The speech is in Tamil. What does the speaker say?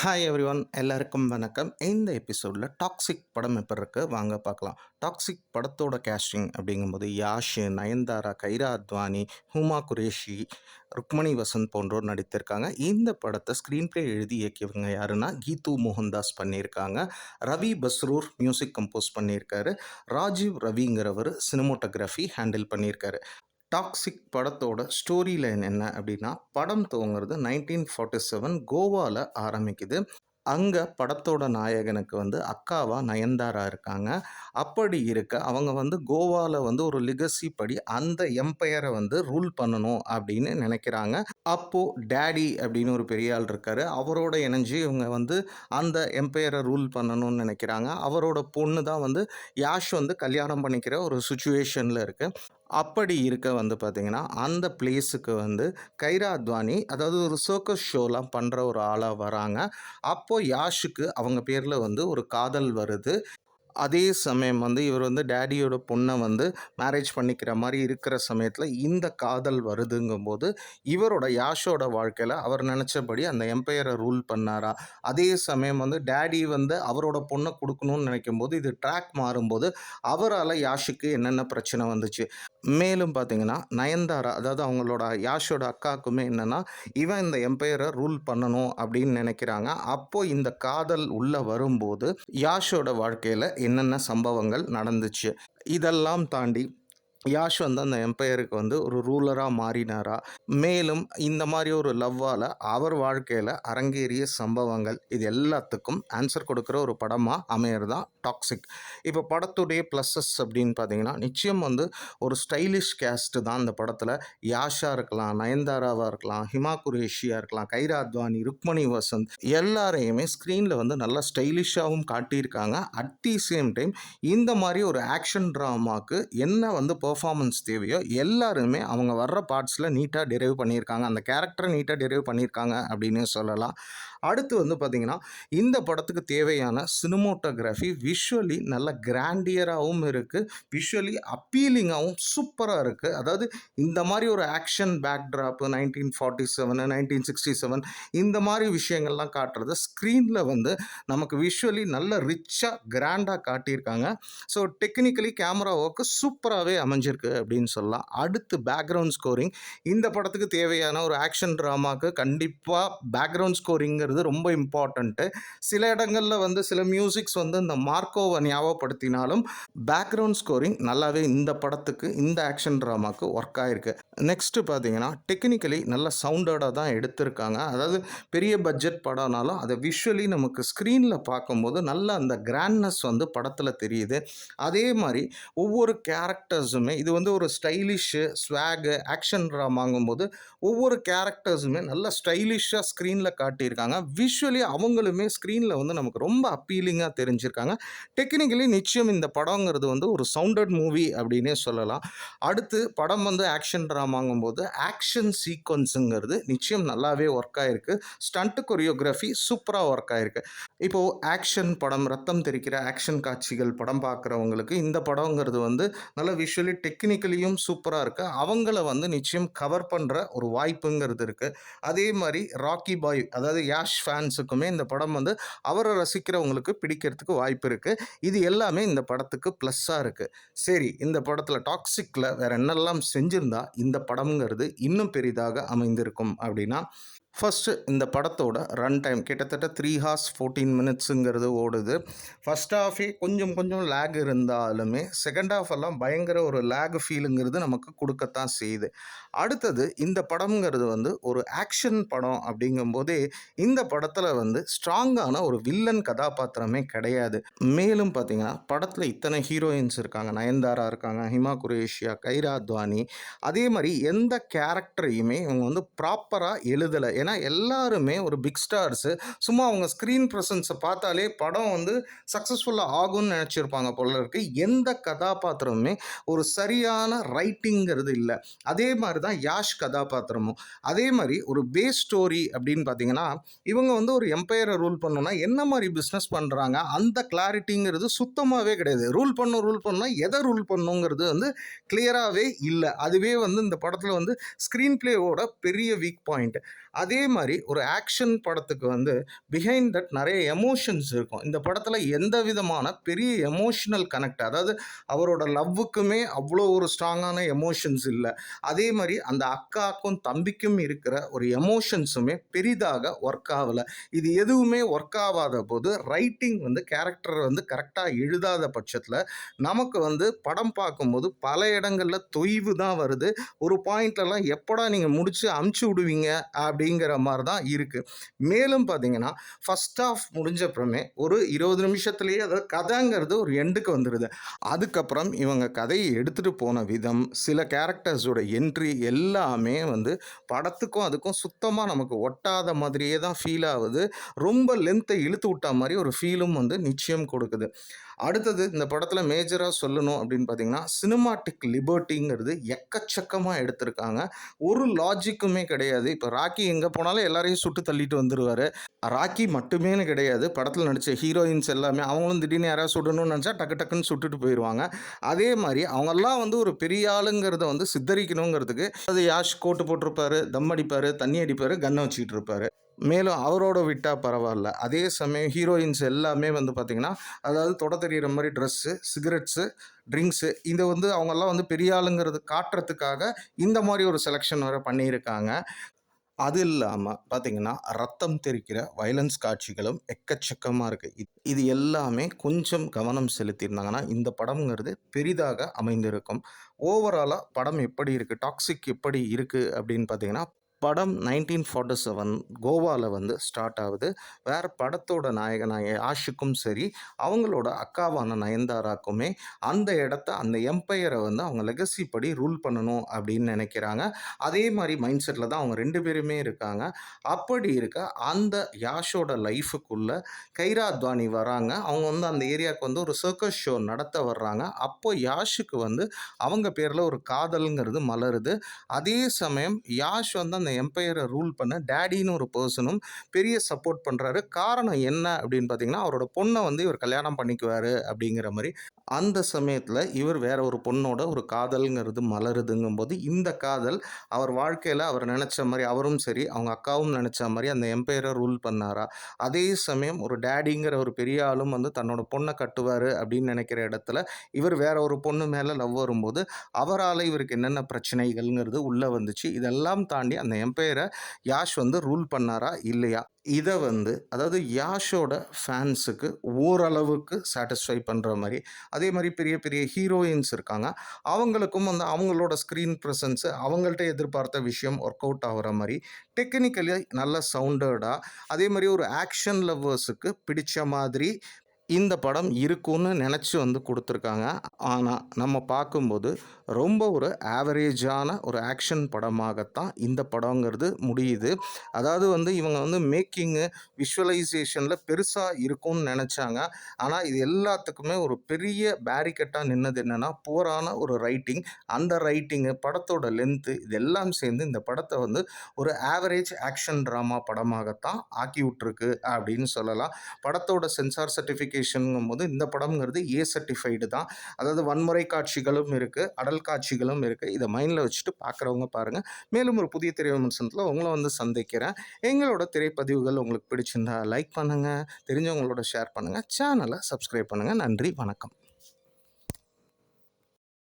ஹாய் எவ்ரிஒன், எல்லாருக்கும் வணக்கம். இந்த எபிசோடில் டாக்ஸிக் படம் எப்போ இருக்கு வாங்க பார்க்கலாம். டாக்ஸிக் படத்தோட கேஸ்டிங் அப்படிங்கும்போது யாஷ், நயன்தாரா, கைரா அத்வானி, ஹுமா குரேஷி, ருக்மணி வசந்த் போன்றோர் நடித்திருக்காங்க. இந்த படத்தை ஸ்க்ரீன் பிளே எழுதி இயக்கியவங்க யாருன்னா கீது மோகன்தாஸ் பண்ணியிருக்காங்க. ரவி பஸ்ரூர் மியூசிக் கம்போஸ் பண்ணியிருக்காரு. ராஜீவ் ரவிங்கிறவர் சினிமோட்டோகிராஃபி ஹேண்டில் பண்ணியிருக்காரு. டாக்ஸிக் படத்தோட ஸ்டோரி லைன் என்ன அப்படின்னா, படம் துவங்குறது 1947 கோவாவில் ஆரம்பிக்குது. அங்கே படத்தோட நாயகனுக்கு அக்காவா நயன்தாரா இருக்காங்க. அப்படி இருக்க அவங்க கோவாவில் ஒரு லிகசி படி அந்த எம்பையரை ரூல் பண்ணணும் அப்படின்னு நினைக்கிறாங்க. அப்போது டேடி அப்படின்னு ஒரு பெரிய ஆள் இருக்காரு. அவரோட இணைஞ்சு இவங்க அந்த எம்பையரை ரூல் பண்ணணும்னு நினைக்கிறாங்க. அவரோட பொண்ணு தான் யாஷ் கல்யாணம் பண்ணிக்கிற ஒரு சுச்சுவேஷனில் இருக்குது. அப்படி இருக்க பார்த்தீங்கன்னா, அந்த பிளேஸுக்கு கைரா அத்வானி, அதாவது ஒரு சர்க்கஸ் ஷோலாம் பண்ணுற ஒரு ஆளாக வராங்க. அப்போது யாஷுக்கு அவங்க பேரில் ஒரு காதல் வருது. அதே சமயம் இவர் டேடியோட பொண்ணை மேரேஜ் பண்ணிக்கிற மாதிரி இருக்கிற சமயத்தில் இந்த காதல் வருதுங்கும்போது, இவரோட யாஷோட வாழ்க்கையில் அவர் நினச்சபடி அந்த எம்பையரை ரூல் பண்ணாரா? அதே சமயம் டேடி அவரோட பொண்ணை கொடுக்கணும்னு நினைக்கும்போது இது ட்ராக் மாறும்போது அவரால் யாஷுக்கு என்னென்ன பிரச்சனை வந்துச்சு? மேலும் பார்த்தீங்கன்னா, நயன்தாரா, அதாவது அவங்களோட யாஷோட அக்காவுக்குமே என்னென்னா, இவன் இந்த எம்பையரை ரூல் பண்ணணும் அப்படின்னு நினைக்கிறாங்க. அப்போது இந்த காதல் உள்ளே வரும்போது யாஷோட வாழ்க்கையில் என்னென்ன சம்பவங்கள் நடந்துச்சு? இதெல்லாம் தாண்டி யாஷ் அந்த எம்பையருக்கு ஒரு ரூலராக மாறினாரா? மேலும் இந்த மாதிரி ஒரு லவ்வால் அவர் வாழ்க்கையில் அரங்கேறிய சம்பவங்கள், இது எல்லாத்துக்கும் ஆன்சர் கொடுக்குற ஒரு படமாக அமையிறது தான் டாக்ஸிக். இப்போ படத்துடைய ப்ளஸஸ் அப்படின்னு பார்த்தீங்கன்னா, நிச்சயம் ஒரு ஸ்டைலிஷ் கேஸ்ட்டு தான் இந்த படத்தில். யாஷாக இருக்கலாம், நயன்தாராவாக இருக்கலாம், ஹிமா குரேஷியாக இருக்கலாம், கைரா அத்வானி, ருக்மணி வசந்த், எல்லாரையுமே ஸ்க்ரீனில் நல்லா ஸ்டைலிஷாகவும் காட்டியிருக்காங்க. அட் தி சேம் டைம் இந்த மாதிரி ஒரு ஆக்ஷன் ட்ராமாவுக்கு என்ன பெர்ஃபார்மன்ஸ் தேவையோ எல்லாருமே அவங்க வர்ற பார்ட்ஸில் நீட்டாக டெரைவ் பண்ணியிருக்காங்க. அந்த கேரக்டரை நீட்டாக டெரைவ் பண்ணியிருக்காங்க அப்படின்னு சொல்லலாம். அடுத்து பார்த்திங்கன்னா, இந்த படத்துக்கு தேவையான சினிமோட்டோகிராஃபி விஷுவலி நல்ல கிராண்டியராகவும் இருக்குது, விஷுவலி அப்பீலிங்காகவும் சூப்பராக இருக்குது. அதாவது இந்த மாதிரி ஒரு ஆக்ஷன் பேக்ட்ராப்பு 1947 1967 இந்த மாதிரி விஷயங்கள்லாம் காட்டுறது ஸ்க்ரீனில் நமக்கு விஷுவலி நல்ல ரிச்சாக கிராண்டாக காட்டியிருக்காங்க. ஸோ டெக்னிக்கலி கேமரா ஒர்க்கு சூப்பராகவே அமைஞ்சிருக்கு அப்படின்னு சொல்லலாம். அடுத்து பேக்ரவுண்ட் ஸ்கோரிங். இந்த படத்துக்கு தேவையான ஒரு ஆக்ஷன் ட்ராமாவுக்கு கண்டிப்பாக பேக்ரவுண்ட் ஸ்கோரிங்கிறது ரொம்ப இம்பார்ட்டண்ட்டு. சில இடங்களில் சில மியூசிக்ஸ் இந்த மார்க்கோவை ஞாபகப்படுத்தினாலும் பேக்ரவுண்ட் ஸ்கோரிங் நல்லாவே இந்த படத்துக்கு, இந்த ஆக்ஷன் ட்ராமாவுக்கு ஒர்க் ஆகிருக்கு. நெக்ஸ்ட்டு பார்த்தீங்கன்னா, டெக்னிக்கலி நல்ல சவுண்டடாக தான் எடுத்திருக்காங்க. அதாவது பெரிய பட்ஜெட் படம்னாலும் அதை விஷுவலி நமக்கு ஸ்க்ரீனில் பார்க்கும்போது நல்ல அந்த கிராண்ட்னஸ் படத்தில் தெரியுது. அதே மாதிரி ஒவ்வொரு கேரக்டர்ஸுமே, இது ஒரு ஸ்டைலிஷ்ஷு ஸ்வாகு ஆக்ஷன் ட்ராமாங்கும்போது ஒவ்வொரு கேரக்டர்ஸுமே நல்ல ஸ்டைலிஷாக ஸ்க்ரீனில் காட்டியிருக்காங்க. விஷுவலி அவங்களுமே ஸ்க்ரீனில் நமக்கு ரொம்ப அப்பீலிங்காக தெரிஞ்சிருக்காங்க. டெக்னிக்கலி நிச்சயம் இந்த படங்கிறது ஒரு சவுண்டட் மூவி அப்படின்னே சொல்லலாம். அடுத்து படம் ஆக்ஷன் ட்ராமாங்கும்போது ஆக்ஷன் சீக்வன்ஸுங்கிறது நிச்சயம் நல்லாவே ஒர்க் ஆகிருக்கு. ஸ்டண்ட் கொரியோகிராஃபி சூப்பராக ஒர்க் ஆகிருக்கு. இப்போது ஆக்ஷன் படம், ரத்தம் தெரிக்கிற ஆக்ஷன் காட்சிகள் படம் பார்க்குறவங்களுக்கு இந்த படங்கிறது நல்ல விஷுவலி டெக்னிக்கலியும் சூப்பராக இருக்குது. அவங்கள நிச்சயம் கவர் பண்ணுற ஒரு வாய்ப்புங்கிறது இருக்குது. அதே மாதிரி ராக்கி பாய், அதாவது யாஷ் ஃபேன்ஸுக்குமே இந்த படம் அவரை ரசிக்கிறவங்களுக்கு பிடிக்கிறதுக்கு வாய்ப்பு இருக்குது. இது எல்லாமே இந்த படத்துக்கு ப்ளஸ்ஸாக இருக்குது. சரி, இந்த படத்தில் டாக்ஸிக்கில் வேறு என்னெல்லாம் செஞ்சுருந்தா இந்த படம்ங்கிறது இன்னும் பெரிதாக அமைந்திருக்கும் அப்படின்னா, ஃபஸ்ட்டு இந்த படத்தோட ரன் டைம் கிட்டத்தட்ட 3 hours 14 minutesங்கிறது ஓடுது. ஃபஸ்ட் ஹாஃபே கொஞ்சம் லேக் இருந்தாலுமே செகண்ட் ஹாஃப் எல்லாம் பயங்கர ஒரு லேக் ஃபீலுங்கிறது நமக்கு கொடுக்கத்தான் செய்யுது. அடுத்தது இந்த படம்ங்கிறது ஒரு ஆக்ஷன் படம் அப்படிங்கும்போதே இந்த படத்தில் ஸ்ட்ராங்கான ஒரு வில்லன் கதாபாத்திரமே கிடையாது. மேலும் பார்த்திங்கன்னா, படத்தில் இத்தனை ஹீரோயின்ஸ் இருக்காங்க. நயன்தாரா இருக்காங்க, ஹிமா குரேஷியா, கைரா அத்வானி. அதே மாதிரி எந்த கேரக்டரையுமே இவங்க ப்ராப்பராக எழுதலை. ஏன்னா எல்லாருமே ஒரு பிக் ஸ்டார்ஸு. சும்மா அவங்க ஸ்க்ரீன் ப்ரெசன்ஸை பார்த்தாலே படம் சக்ஸஸ்ஃபுல்லாக ஆகும்னு நினச்சிருப்பாங்க போல இருக்குது. எந்த கதாபாத்திரமுமே ஒரு சரியான ரைட்டிங்கிறது இல்லை. அதே மாதிரி தான் யாஷ் கதாபாத்திரமும். அதே மாதிரி ஒரு பேஸ் ஸ்டோரி அப்படின்னு பார்த்தீங்கன்னா, இவங்க ஒரு எம்பையரை ரூல் பண்ணணும்னா என்ன மாதிரி பிஸ்னஸ் பண்ணுறாங்க அந்த கிளாரிட்டிங்கிறது சுத்தமாகவே கிடையாது. ரூல் பண்ணணும்னா எதை ரூல் பண்ணணுங்கிறது கிளியராகவே இல்லை. அதுவே இந்த படத்தில் ஸ்க்ரீன் பிளேவோட பெரிய வீக் பாயிண்ட். அதே மாரி ஒரு ஆக்ஷன் படத்துக்கு வந்து பிஹைண்ட் தட் நெறைய எமோஷன்ஸ் இருக்கும். இந்த படத்துல எந்த விதமான பெரிய எமோஷனல் கனெக்ட் அதாவது அவரோட லவ்வுக்குமே அவ்வளோ ஒரு ஸ்ட்ராங்கான எமோஷன்ஸ் இல்ல. அதே மாரி அந்த அக்காக்கும், தம்பிக்கும் இருக்கிற ஒரு எமோஷன்ஸுமே பெரிதாக ஒர்க் ஆவல. இது எதுவுமே ஒர்க் ஆவாத போது, ரைட்டிங் வந்து கேரக்டர வந்து கரெக்ட்டா எழுதாத பட்சத்துல, நமக்கு வந்து படம் பார்க்கும்போது பல இடங்கள்ல தொய்வு தான் வருது. ஒரு பாயிண்ட்லலாம் எப்படா நீங்க முடிச்சு அனுப்பிச்சு விடுவீங்க? அப்படிங்கிற மாரி தான் இருக்கு. மேலும் பார்த்தீங்கன்னா, ஃபர்ஸ்ட் ஹாஃப் முடிஞ்ச அப்புறமே ஒரு 20 நிமிஷத்திலேயே அதாவது கதைங்கிறது ஒரு எண்டுக்கு வந்துருது. அதுக்கப்புறம் இவங்க கதைய எடுத்துட்டு போன விதம், சில கேரக்டர்ஸோட என்ட்ரி எல்லாமே வந்து படத்துக்கும் அதுக்கும் சுத்தமா நமக்கு ஒட்டாத மாதிரியே தான் ஃபீல் ஆவுது. ரொம்ப லென்த்தை இழுத்து விட்டா மாரி ஒரு ஃபீலும் வந்து நிச்சயம் கொடுக்குது. அடுத்தது இந்த படத்துல மேஜரா சொல்லணும் அப்படின்னு பார்த்தீங்கன்னா, சினிமாட்டிக் லிபர்ட்டிங்கிறது எக்கச்சக்கமா எடுத்திருக்காங்க. ஒரு லாஜிக்குமே கிடையாது. இப்ப ராக்கி எங்க போனாலும் எல்லாரையும் சுட்டு தள்ளிட்டு வந்துருவாரு. ராக்கி மட்டுமேன்னு கிடையாது. படத்துல நடிச்ச ஹீரோயின்ஸ் எல்லாமே அவங்களும் திடீர்னு யாராவது சுடணும்னு நெனச்சா டக்கு டக்குன்னு சுட்டுட்டு போயிருவாங்க. அதே மாரி அவங்கெல்லாம் வந்து ஒரு பெரிய ஆளுங்கிறத வந்து சித்தரிக்கணுங்கிறதுக்கு அது யாஷ் கோட்டு போட்டிருப்பாரு, தம் அடிப்பாரு, தண்ணி அடிப்பாரு, கன்ன வச்சுக்கிட்டு இருப்பாரு. மேலும் அவரோட விட்டா பரவால்ல. அதே சமயம் ஹீரோயின்ஸ் எல்லாமே வந்து பார்த்தீங்கன்னா, அதாவது தொட தெரியிற மாரி ட்ரெஸ்ஸு, சிகரெட்ஸு, ட்ரிங்க்ஸு இத வந்து அவங்கலாம் வந்து பெரிய ஆளுங்கிறது காட்டுறதுக்காக இந்த மாரி ஒரு செலக்ஷன் வேற பண்ணியிருக்காங்க. அது இல்லாம பார்த்தீங்கன்னா, ரத்தம் தெறிக்கிற வயலன்ஸ் காட்சிகளும் எக்கச்சக்கமா இருக்கு. இது எல்லாமே கொஞ்சம் கவனம் செலுத்தியிருந்தாங்கன்னா, இந்த படம்ங்கிறது பெரிதாக அமைந்திருக்கும். ஓவராலா படம் எப்படி இருக்கு? டாக்ஸிக் எப்படி இருக்கு? அப்படின்னு பார்த்தீங்கன்னா, படம் 1947 கோவால வந்து ஸ்டார்ட் ஆகுது. வேற படத்தோட நாயகனாய யாஷுக்கும் சரி, அவங்களோட அக்காவான நயன்தாராக்குமே அந்த இடத்த அந்த எம்பையர வந்து அவங்க லெகசி படி ரூல் பண்ணணும் அப்படின்னு நெனைக்கிறாங்க. அதே மாரி மைண்ட் செட்ல தான் அவங்க 2 பேருமே இருக்காங்க. அப்படி இருக்க அந்த யாஷோட லைஃப்க்குள்ள கைரா அத்வானி வராங்க. அவங்க வந்து அந்த ஏரியாவுக்கு வந்து ஒரு சர்க்கஸ் ஷோ நடத்த வர்றாங்க. அப்போ யாஷுக்கு வந்து அவங்க பேர்ல ஒரு காதல்ங்கிறது மலருது. அதே சமயம் யாஷ் வந்து அந்த எம்பையர ரூல் பண்ண டாடின்னு ஒரு பெர்சனும் பெரிய சப்போர்ட் பண்றாரு. காரணம் என்ன அப்படின்னு பார்த்தீங்கன்னா, அவரோட பொண்ண வந்து இவர் கல்யாணம் பண்ணிக்குவாரு அப்படிங்கிற மாரி. அந்த சமயத்துல இவர் வேற ஒரு பொண்ணோட ஒரு காதல்ங்கிறது மலருதுங்கும்போது, இந்த காதல் அவர் வாழ்க்கையில அவர் நெனச்ச மாரி அவரும் சரி, அவங்க அக்காவும் நெனச்ச மாரி அந்த எம்பையர ரூல் பண்ணாரா? அதே சமயம் ஒரு டாடிங்கிற ஒரு பெரிய ஆளும் வந்து தன்னோட பொண்ண கட்டுவாரு அப்படின்னு நெனைக்கிற இடத்துல, இவர் வேற ஒரு பொண்ணு மேல லவ் வரும்போது, அவரால இவருக்கு என்னென்ன பிரச்சனைகள்ங்கிறது உள்ள வந்துச்சு. இதெல்லாம் தாண்டி அந்த எம்பையர யாஷ் வந்து ரூல் பண்ணாரா? இல்லையா? இத வந்து அதாவது யாஷோட ஃபேன்ஸுக்கு ஓரளவுக்கு சாட்டிஸ்ஃபை பண்ற மாரி, அதே மாரி பெரிய பெரிய ஹீரோயின்ஸ் இருக்காங்க. அவங்களுக்கும் வந்து அவங்களோட ஸ்க்ரீன் பிரசன்ஸ் அவங்கள்ட்ட எதிர்பார்த்த விஷயம் ஒர்க் அவுட் ஆகுற மாரி, டெக்னிக்கலி நல்ல சவுண்டடா, அதே மாரி ஒரு ஆக்ஷன் லவ்வர்ஸுக்கு பிடிச்ச மாதிரி இந்த படம் இருக்கும்னு நெனச்சு வந்து குடுத்துருக்காங்க. ஆனா, நம்ம பார்க்கும்போது ரொம்ப ஒரு ஆவரேஜான ஒரு ஆக்ஷன் படமாகத்தான் இந்த படங்கிறது முடியுது. அதாவது வந்து இவங்க வந்து மேக்கிங்கு, விஷுவலைசேஷன்ல பெருசா இருக்கும்னு நெனச்சாங்க. ஆனா, இது எல்லாத்துக்குமே ஒரு பெரிய பேரிகேட்டா நின்னது என்னன்னா, புவரான ஒரு ரைட்டிங். அந்த ரைட்டிங்கு, படத்தோட லென்த்து இதெல்லாம் சேர்ந்து இந்த படத்த வந்து ஒரு ஆவரேஜ் ஆக்ஷன் டிராமா படமாகத்தான் ஆக்கி விட்டுருக்கு அப்படின்னு சொல்லலாம். படத்தோட சென்சார் சர்டிஃபிகேஷன்ங்கும்போது இந்த படம்ங்கிறது ஏ சர்டிஃபைடு தான். அதாவது வன்முறை காட்சிகளும் இருக்கு, அடல் காட்சிகளும் இருக்கு. இத மைண்ட்ல வச்சுட்டு பார்க்குறவங்க பாருங்க. மேலும் ஒரு புதிய திரை விமர்சனத்துல உங்கள வந்து சந்திக்கிறேன். எங்களோட திரைப்பதிவுகள் உங்களுக்கு பிடிச்சிருந்தா லைக் பண்ணுங்க, தெரிஞ்சவங்களோட ஷேர் பண்ணுங்க, சேனல சப்ஸ்கிரைப் பண்ணுங்க. நன்றி, வணக்கம்.